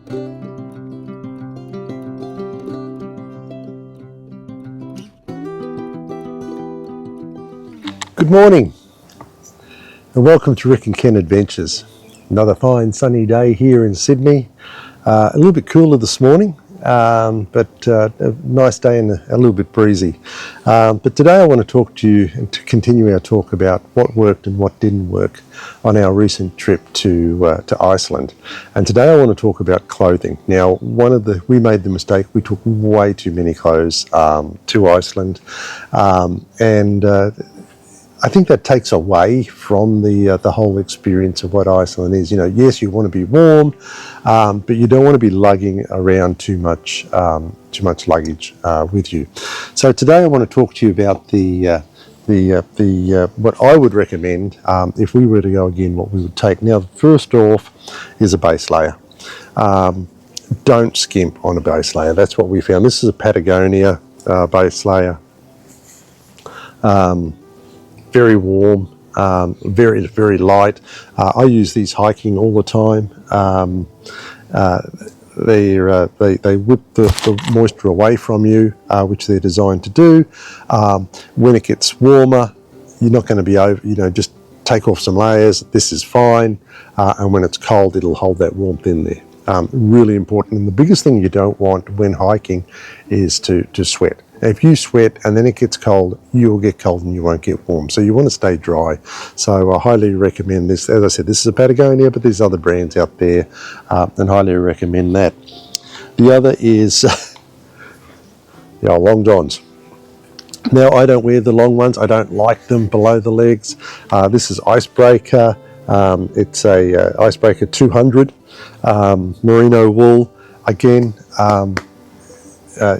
Good morning and welcome to Rick and Ken Adventures. Another fine sunny day here in Sydney. A little bit cooler this morning, but a nice day and a little bit breezy. But today I want to talk to you and to continue our talk about what worked and what didn't work on our recent trip to Iceland. And today I want to talk about clothing. Now, we made the mistake, we took way too many clothes to Iceland, and I think that takes away from the whole experience of what Iceland is. You know, yes, you want to be warm, but you don't want to be lugging around too much luggage with you. So today I want to talk to you about what I would recommend if we were to go again. What we would take. Now, first off, is a base layer. Don't skimp on a base layer. That's what we found. This is a Patagonia base layer. Very warm, very, very light. I use these hiking all the time. They whip the moisture away from you, which they're designed to do. When it gets warmer, you're not going to be over, just take off some layers. This is fine. And when it's cold, it'll hold that warmth in there. Really important. And the biggest thing you don't want when hiking is to sweat. If you sweat and then it gets cold, you'll get cold and you won't get warm. So you want to stay dry. So I highly recommend this. As I said, this is a Patagonia, but there's other brands out there, and highly recommend that. The other is long johns. Now, I don't wear the long ones. I don't like them below the legs. This is Icebreaker. It's a Icebreaker 200 merino wool. Again,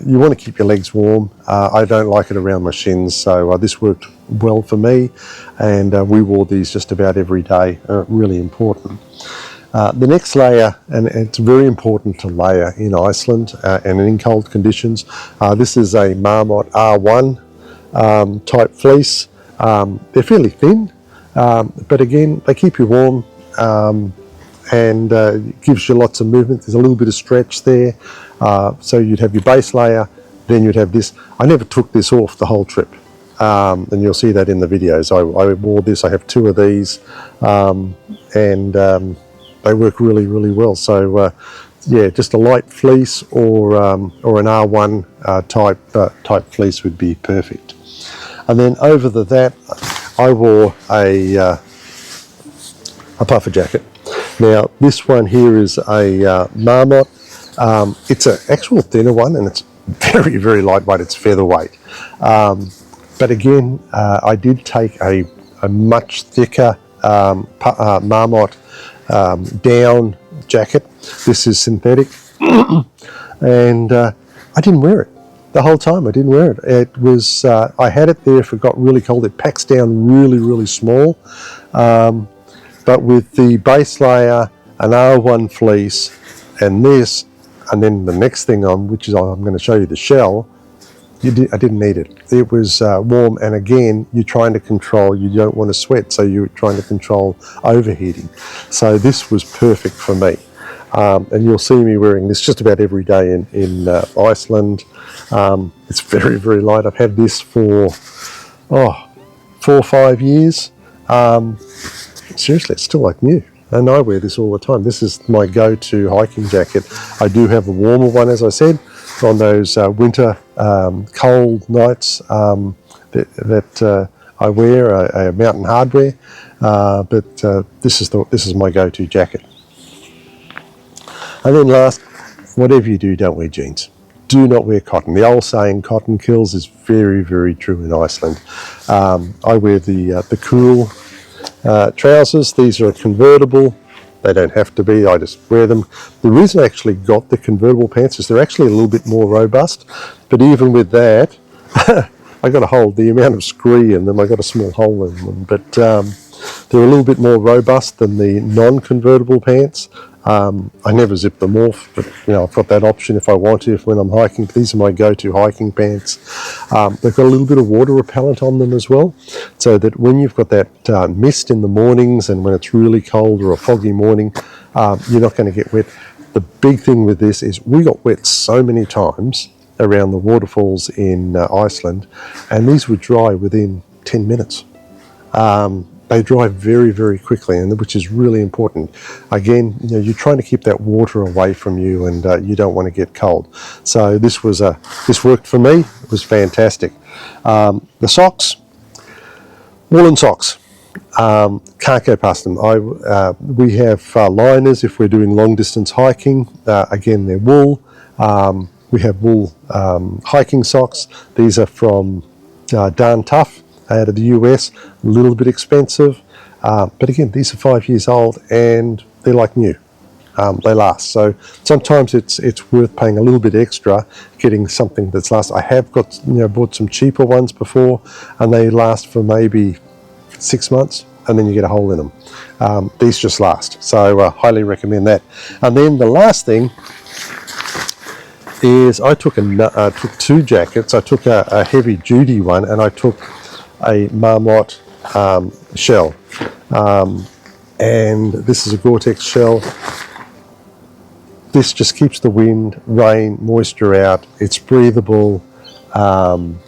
you want to keep your legs warm. I don't like it around my shins, so this worked well for me, and we wore these just about every day. Really important. The next layer, and it's very important to layer in Iceland and in cold conditions. This is a Marmot R1 type fleece. They're fairly thin, but again, they keep you warm. And it gives you lots of movement. There's a little bit of stretch there. So you'd have your base layer, then you'd have this. I never took this off the whole trip, and you'll see that in the videos. I wore this. I have two of these, and they work really, really well. So yeah, just a light fleece or an R1 type fleece would be perfect. And then over that, I wore a puffer jacket. Now, this one here is a Marmot. It's an actual thinner one, and it's very, very lightweight. It's featherweight. But again, I did take a much thicker Marmot down jacket. This is synthetic. And I didn't wear it. The whole time I didn't wear it. It was, I had it there if it got really cold. It packs down really, really small. But with the base layer, an R1 fleece, and this, and then the next thing on, which is I'm going to show you the shell, I didn't need it. It was warm, and again, you're trying to control, you don't want to sweat, so you're trying to control overheating. So this was perfect for me. And you'll see me wearing this just about every day in Iceland. It's very, very light. I've had this for 4 or 5 years. Seriously, it's still like new, and I wear this all the time. This is my go-to hiking jacket. I do have a warmer one, as I said, on those winter cold nights that I wear a Mountain Hardwear, but this is my go-to jacket. And then last, whatever you do, don't wear jeans. Do not wear cotton. The old saying, cotton kills, is very, very true in Iceland. I wear the cool trousers. These are convertible. They don't have to be. I just wear them. The reason I actually got the convertible pants is they're actually a little bit more robust. But even with that, I got to hold the amount of scree in them. I got a small hole in them. But they're a little bit more robust than the non-convertible pants. I never zip them off, but I've got that option if I want to, when I'm hiking. These are my go-to hiking pants. They've got a little bit of water repellent on them as well, so that when you've got that mist in the mornings and when it's really cold or a foggy morning, you're not going to get wet. The big thing with this is we got wet so many times around the waterfalls in Iceland, and these would dry within 10 minutes. They dry very, very quickly, and which is really important. Again, you're trying to keep that water away from you, and you don't want to get cold. So this worked for me. It was fantastic. The socks, woolen socks. Can't go past them. We have liners if we're doing long distance hiking. Again, they're wool. We have wool hiking socks. These are from Darn Tough out of the US, a little bit expensive, but again, these are 5 years old and they're like new. They last. So sometimes it's worth paying a little bit extra, getting something that's last. I have got bought some cheaper ones before, and they last for maybe 6 months, and then you get a hole in them. These just last, so highly recommend that. And then the last thing is I took two jackets. I took a heavy duty one, and I took a Marmot shell, and this is a Gore-Tex shell. This just keeps the wind, rain, moisture out. It's breathable, and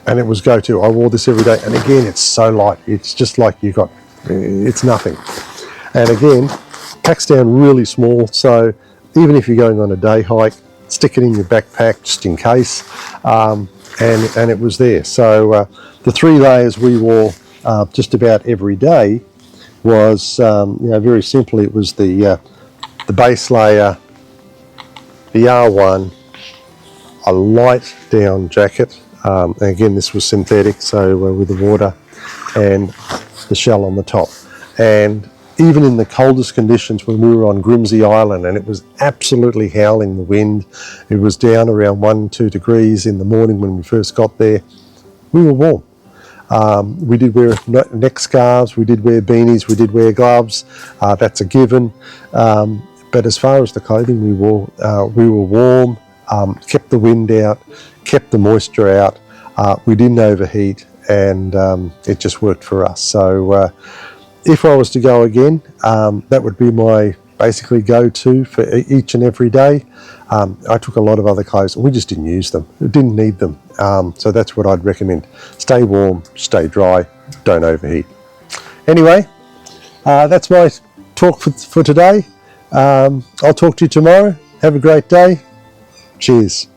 it was go-to. I wore this every day, and again, it's so light. It's just like it's nothing. And again, packs down really small, so even if you're going on a day hike, stick it in your backpack just in case. And it was there. So the 3 layers we wore just about every day was, very simply, it was the base layer, the R1, a light down jacket. And again, this was synthetic, so with the water, and the shell on the top. And even in the coldest conditions, when we were on Grimsey Island and it was absolutely howling the wind, it was down around 1-2 degrees in the morning when we first got there, we were warm. We did wear neck scarves, we did wear beanies, we did wear gloves. That's a given. But as far as the clothing we wore, we were warm, kept the wind out, kept the moisture out. We didn't overheat, and it just worked for us. So if I was to go again, that would be my basically go-to for each and every day. I took a lot of other clothes, and we just didn't use them. We didn't need them. So that's what I'd recommend. Stay warm, stay dry, don't overheat. Anyway, that's my talk for today. I'll talk to you tomorrow. Have a great day. Cheers.